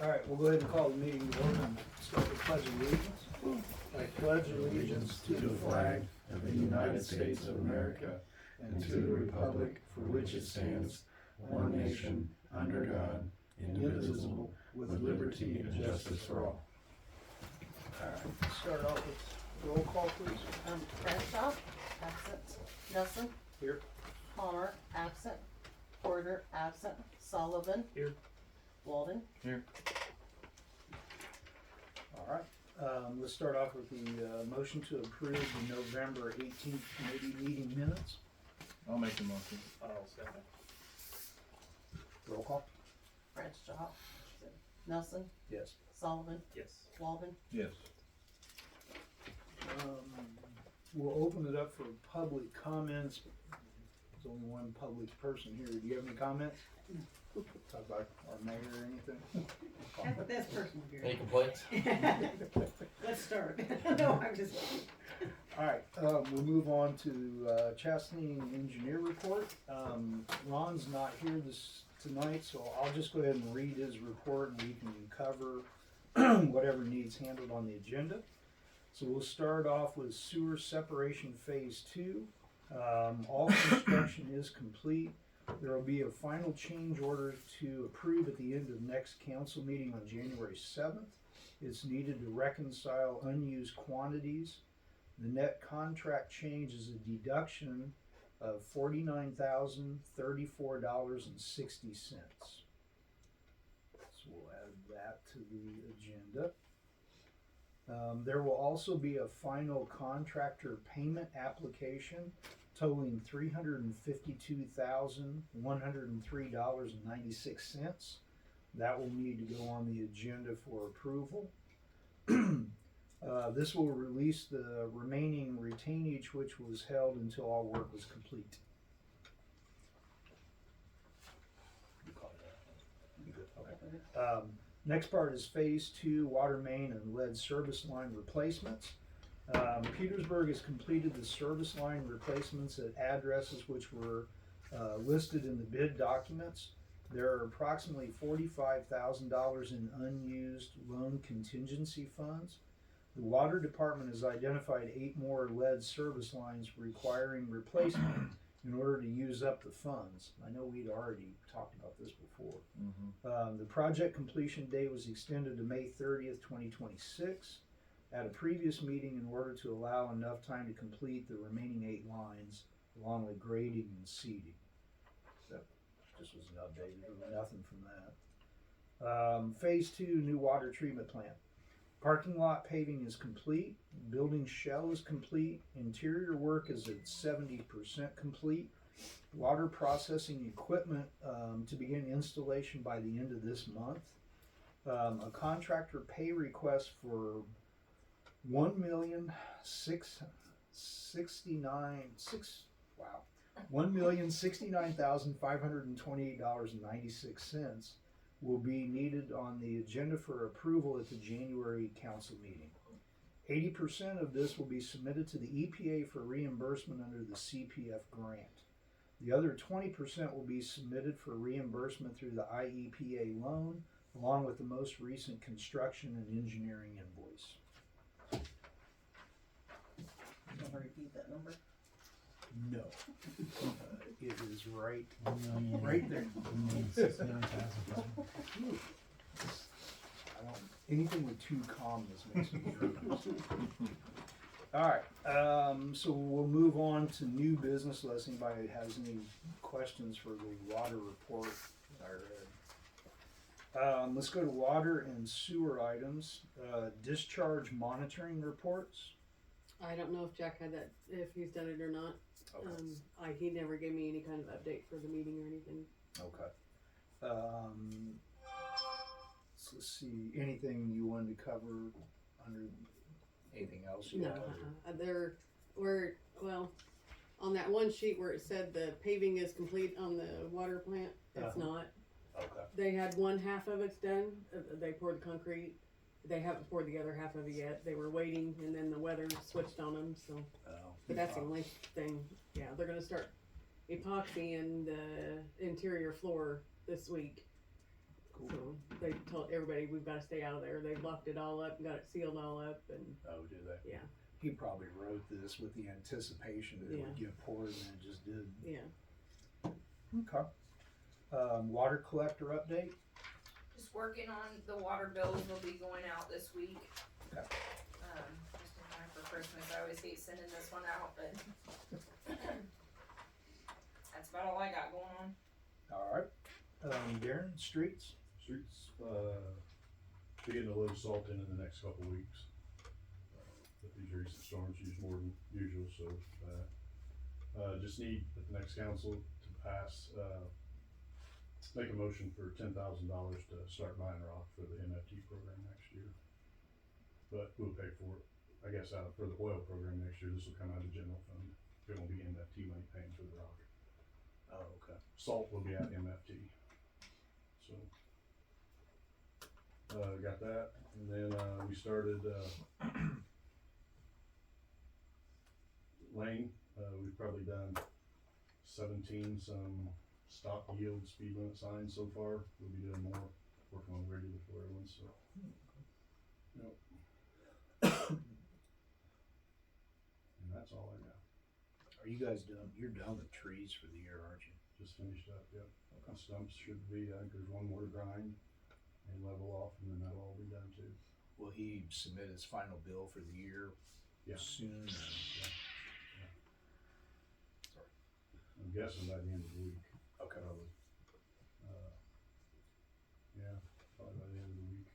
All right, we'll go ahead and call the meeting to order and start the pledge of allegiance. I pledge allegiance to the flag of the United States of America and to the republic for which it stands, one nation, under God, indivisible, with liberty and justice for all. All right, start off with roll call, please. Bradshaw, absent. Nelson. Here. Palmer, absent. Porter, absent. Sullivan. Here. Walden. Here. All right, let's start off with the motion to approve the November 18th committee meeting minutes. I'll make the motion. I'll second. Roll call? Bradshaw. Nelson. Yes. Sullivan. Yes. Walden. Yes. We'll open it up for public comments. There's only one public person here. Do you have any comments? Talk about our mayor or anything? That's personal here. Any complaints? Let's start. No, I'm just kidding. All right, we'll move on to Chastity Engineer Report. Ron's not here tonight, so I'll just go ahead and read his report and we can cover whatever needs handled on the agenda. So we'll start off with sewer separation phase 2. All construction is complete. There will be a final change order to approve at the end of next council meeting on January 7th. It's needed to reconcile unused quantities. The net contract change is a deduction of $49,034.60. So we'll add that to the agenda. There will also be a final contractor payment application totaling $352,103.96. That will need to go on the agenda for approval. This will release the remaining retainage which was held until all work was complete. Next part is phase 2 water main and lead service line replacements. Petersburg has completed the service line replacements at addresses which were listed in the bid documents. There are approximately $45,000 in unused loan contingency funds. The water department has identified 8 more lead service lines requiring replacement in order to use up the funds. I know we'd already talked about this before. The project completion date was extended to May 30th, 2026 at a previous meeting in order to allow enough time to complete the remaining 8 lines along with grading and seeding. That just was an update, there was nothing from that. Phase 2 new water treatment plant. Parking lot paving is complete, building shell is complete, interior work is at 70% complete. Water processing equipment to begin installation by the end of this month. A contractor pay request for $1,069,528.96 will be needed on the agenda for approval at the January council meeting. 80% of this will be submitted to the EPA for reimbursement under the CPF grant. The other 20% will be submitted for reimbursement through the IEPA loan, along with the most recent construction and engineering invoice. You want to repeat that number? No. It is right there. Anything with 2 commas makes me nervous. Alright, so we'll move on to new business unless anybody has any questions for the water report that I read. Let's go to water and sewer items. Discharge monitoring reports. I don't know if Jack had that, if he's done it or not. Okay. He never gave me any kind of update for the meeting or anything. Okay. So let's see, anything you wanted to cover under anything else you No, wanted? well, on that one sheet where it said the paving is complete on the water plant, it's not. Okay. They had one half of it's done. They poured the concrete. They haven't poured the other half of it yet. They were waiting, and then the weather switched on them. So, but that's the only thing. Yeah, they're gonna start epoxying the interior floor this week. Cool. So they told everybody we've gotta stay out of there. They've locked it all up, got it sealed all up, and Oh, do they? yeah, He probably wrote this with the anticipation that it would get poured, and it just did. yeah. Okay. Water collector update. Just working on the water bills will be going out this week. Okay. Just in time for Christmas. I always hate sending this one out, but that's about all I got going on. All right. Darren, streets. Streets, be getting a little salt in the next couple weeks. But these recent storms use more than usual, so, just need the next council to pass, make a motion for $10,000 to start buying rock for the MFT program next year. But we'll pay for it, I guess, for the oil program next year. This will come out of the general fund. It won't be MFT money paying for the rock. Oh, okay. Salt will be at MFT. So, got that, and then, we started, Lane, we've probably done 17 some stop yield speed limit signs so far. We'll be doing more, working on regular flare ones, so. Yep. And that's all I got. Are you guys done? You're done with trees for the year, aren't you? Just finished up, yep. The stumps should be, I think there's one more to grind and level off, and then that'll all be done too. Will he submit his final bill for the year Yeah. soon? I'm guessing by the end of the week. Okay. Probably. Yeah, probably by the end of the week.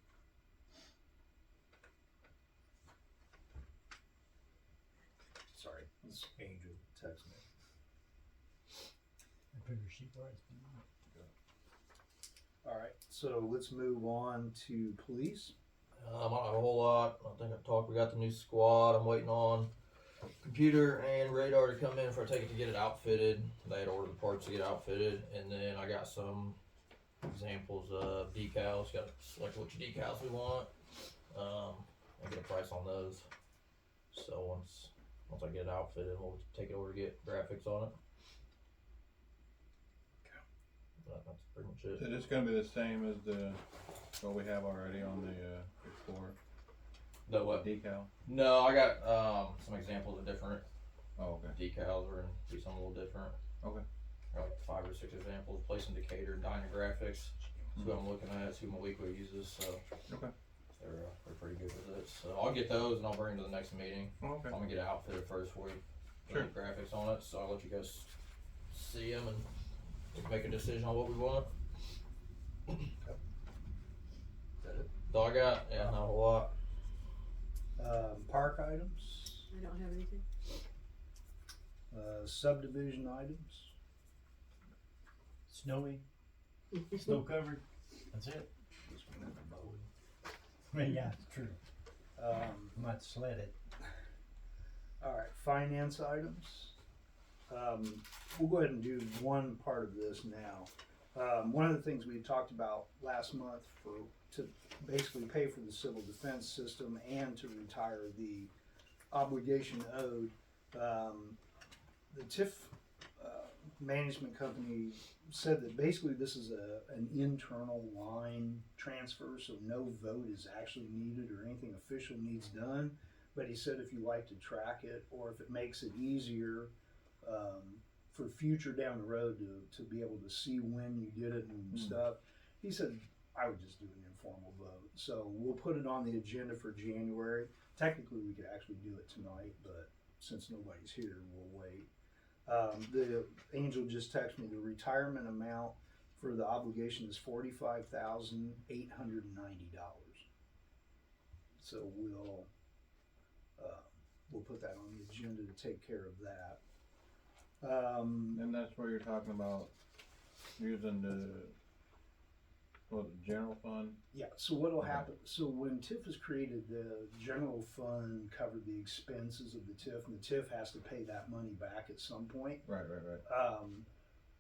Sorry, this Angel text me. I put your sheet right. All right, so let's move on to police. I don't have a whole lot. I think I talked. We got the new squad. I'm waiting on computer and radar to come in before I take it to get it outfitted. They had ordered the parts to get outfitted, and then I got some examples of decals. Got to select which decals we want, and get a price on those. So once I get it outfitted, we'll take it over to get graphics on it. That's pretty much it. So this gonna be the same as what we have already on the Explorer The what? decal? No, I got some examples of different Oh, okay. decals. We're gonna do something a little different. Okay. Got like 5 or 6 examples. Place in Decatur, Dynagraphics. That's who I'm looking at. It's who Maliqua uses. So Okay. they're pretty good with it. So I'll get those and I'll bring them to the next meeting. Oh, okay. I'm gonna get it outfitted first for you. Sure. Get graphics on it. So I'll let you guys see them and we can make a decision on what we want. Is that it? That's all I got. Yeah, not a whole lot. Park items, I don't have anything. subdivision items. Snowy, snow covered, that's it. Just remember mowing. I mean, yeah, it's true. Um, I might sled it. All right, finance items. We'll go ahead and do one part of this now. One of the things we talked about last month to basically pay for the civil defense system and to retire the obligation owed. The TIF management company said that basically this is an internal line transfer, so no vote is actually needed or anything official needs done. But he said if you like to track it, or if it makes it easier for future down the road to be able to see when you did it and stuff, he said I would just do an informal vote. So we'll put it on the agenda for January. Technically we could actually do it tonight, but since nobody's here, we'll wait. The Angel just texted me the retirement amount for the obligation is $45,890. So we'll put that on the agenda to take care of that. And that's where you're talking about using the general fund? Yeah, so what'll happen, so when TIF was created, the general fund covered the expenses of the TIF, and the TIF has to pay that money back at some point. Right.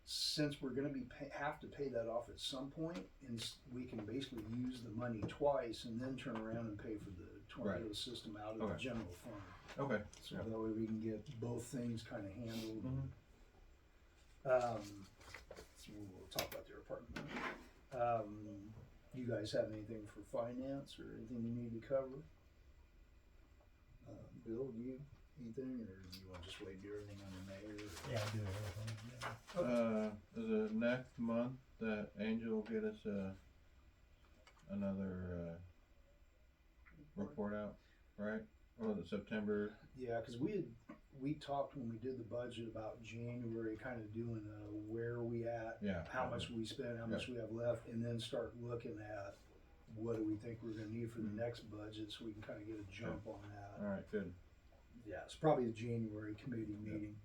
Since we're gonna have to pay that off at some point, and we can basically use the money twice and then turn around and pay for the tornado system out of the Okay. general fund. Okay. So that way we can get both things kinda handled. So we'll talk about their apartment. Do you guys have anything for finance or anything you need to cover? Bill, do you, anything, or do you wanna just wait, do everything on the mayor? or- Yeah, I do everything, yeah. Is it next month that Angel will get us, another, report out, right? Or the September, Yeah, cause we talked when we did the budget about January, kinda doing where are we at, yeah. how much we spent, how much we have left, and then start looking at what do we think we're gonna need for the next budget, so we can kinda get a jump on that. Alright, good. Yeah, it's probably the January committee meeting.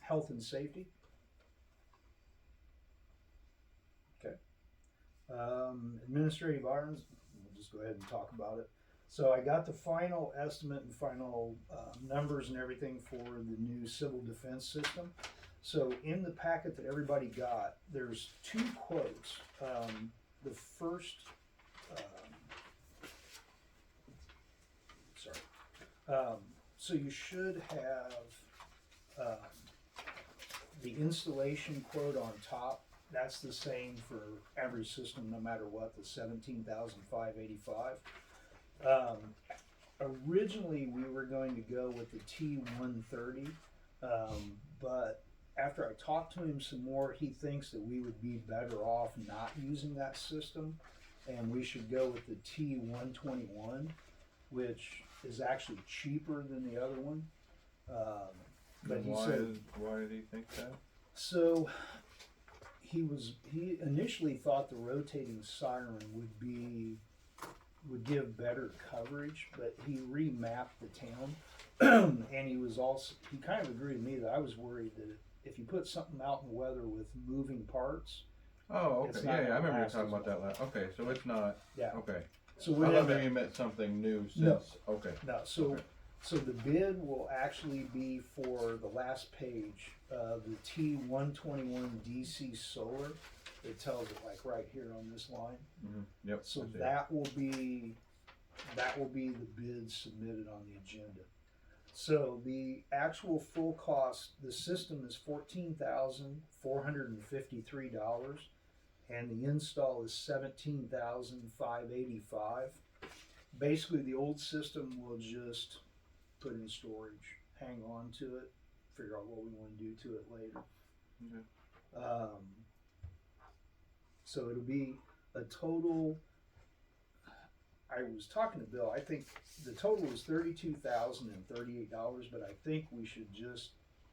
Health and safety. Okay. Administrative items, we'll just go ahead and talk about it. So I got the final estimate and final, numbers and everything for the new civil defense system. So in the packet that everybody got, there's two quotes. The first, so you should have, the installation quote on top. That's the same for every system, no matter what, the $17,585. Originally, we were going to go with the T130, but after I talked to him some more, he thinks that we would be better off not using that system, and we should go with the T121, which is actually cheaper than the other one. But he said, Why did he think that? so he initially thought the rotating siren would give better coverage, but he remapped the town. And he kind of agreed with me that I was worried that if you put something out in the weather with moving parts, Oh, It's okay, not yeah, I gonna remember you last talking as about that last, okay, so it's not, yeah. okay. So I we thought maybe you meant something new No. since, okay. no, so Okay. so the bid will actually be for the last page, the T121 DC solar. It tells it like right here on this line. Yep. So I see. that will be the bid submitted on the agenda. So the actual full cost, the system is $14,453, and the install is $17,585. Basically, the old system will just put in storage, hang on to it, figure out what we want to do to it later. Okay. So it'll be a total. I was talking to Bill. I think the total is $32,038, but I think we should just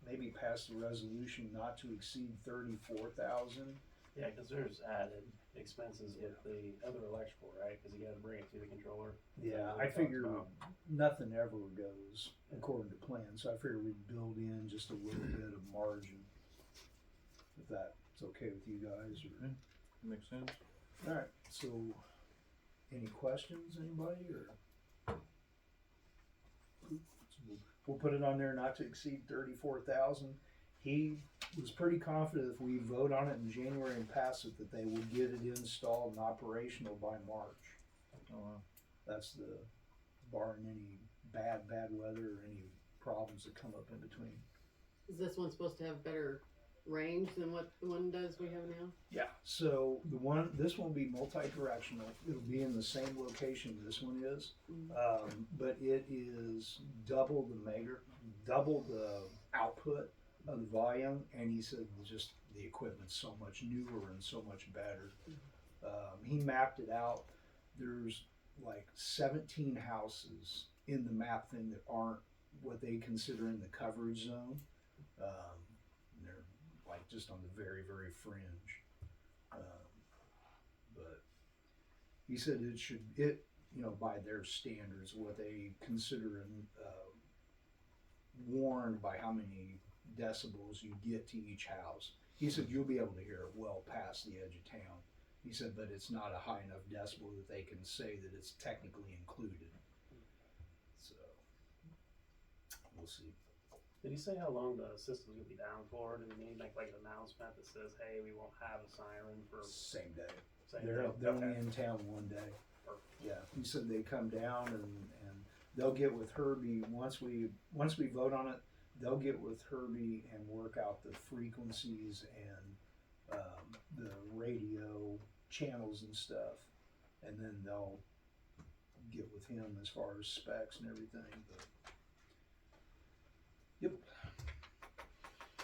maybe pass the resolution not to exceed $34,000. Yeah, cause there's added expenses with the other electrical, right? Cause you gotta bring it to the controller. Yeah, That's what I we talked figure about. nothing ever goes according to plan, so I figure we'd build in just a little bit of margin. If that's okay with you guys, or, Makes sense. alright, so, any questions, anybody, or? We'll put it on there not to exceed 34,000. He was pretty confident if we vote on it in January and pass it, that they will get it installed and operational by March. Oh, wow. That's the, barring any bad weather or any problems that come up in between. Is this one supposed to have better range than what the one does we have now? Yeah, so this one will be multi-directional. It'll be in the same location this one is, but it is double the output of the volume, and he said just the equipment's so much newer and so much better. He mapped it out. There's like 17 houses in the map thing that aren't what they consider in the coverage zone. They're like just on the very, very fringe. But he said by their standards, what they consider warned by how many decibels you get to each house. He said you'll be able to hear it well past the edge of town. He said, but it's not a high enough decibel that they can say that it's technically included. So we'll see. Did he say how long the system's gonna be down for? Did he need like an announcement that says, hey, we won't have a siren for Same day. same They're day? only Okay. in town one day. Perfect. Yeah, he said they come down and they'll get with Herbie once we vote on it. They'll get with Herbie and work out the frequencies and the channels and stuff, and then they'll get with him as far as specs and everything, but. Yep.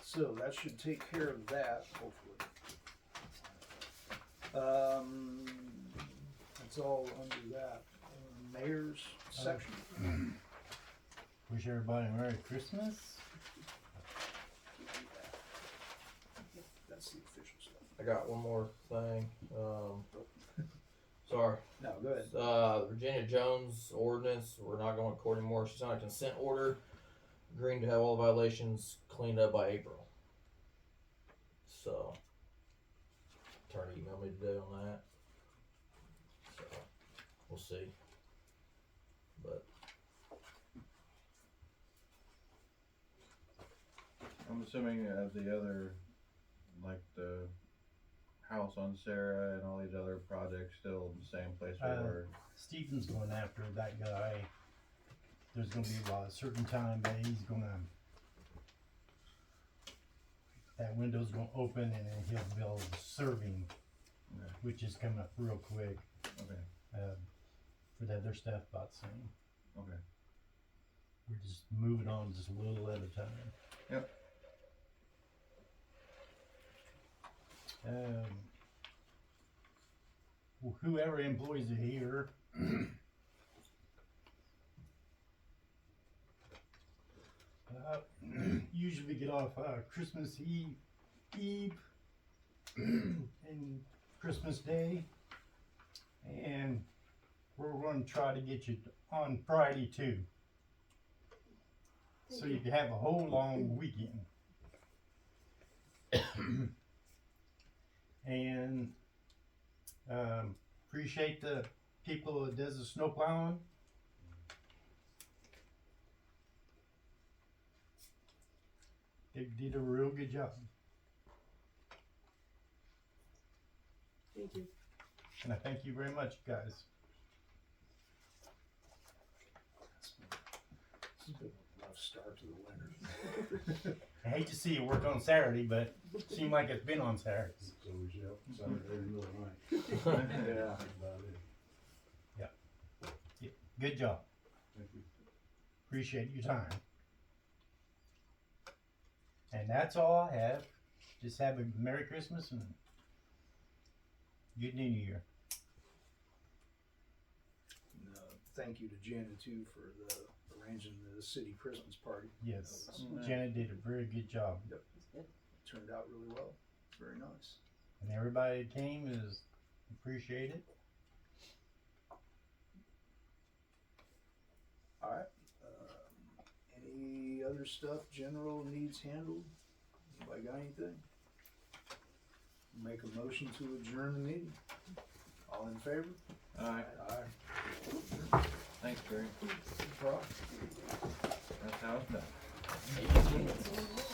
So that should take care of that, hopefully. That's all under that mayor's section. Wish everybody a Merry Christmas. That's the official stuff. I got one more thing. Sorry. No, go ahead. Virginia Jones ordinance, we're not going to court anymore. She's on a consent order, agreeing to have all violations cleaned up by April. So, attorney emailed me today on that. So, we'll see. But, I'm assuming the other, like the house on Sarah and all these other projects still in the same place we were. Stephen's going after that guy. There's gonna be a certain time that he's gonna, that window's gonna open and then he'll build serving, Okay. which is coming up real quick, Okay, for the other stuff about the same. okay. We're just moving on just a little at a time. Yep. Whoever employs it here, usually get off Christmas Eve and Christmas Day, and we're going to try to get you on Friday too, so you can have a whole long weekend. And appreciate the people that does the snow plowing. They did a real good job, Thank you. and I thank you very much, guys. It's been a rough start to the winter. I hate to see you work on Saturday, but it seemed like it's been on Saturday. So we should, Saturday in the middle of the night. Yeah. That's about it. Good job. Thank you. Appreciate your time. And that's all I have. Just have a Merry Christmas and good New Year. And, thank you to Janet too for arranging the city Christmas party. Yes, Mhm. Janet did a very good job. Yep. Turned out really well. Very nice. And everybody that came is appreciated. All right. Any other stuff general needs handled? Anybody got anything? Make a motion to adjourn the meeting. All in favor? Alright, Aye. thanks, Barry. No problem. That's how it's done.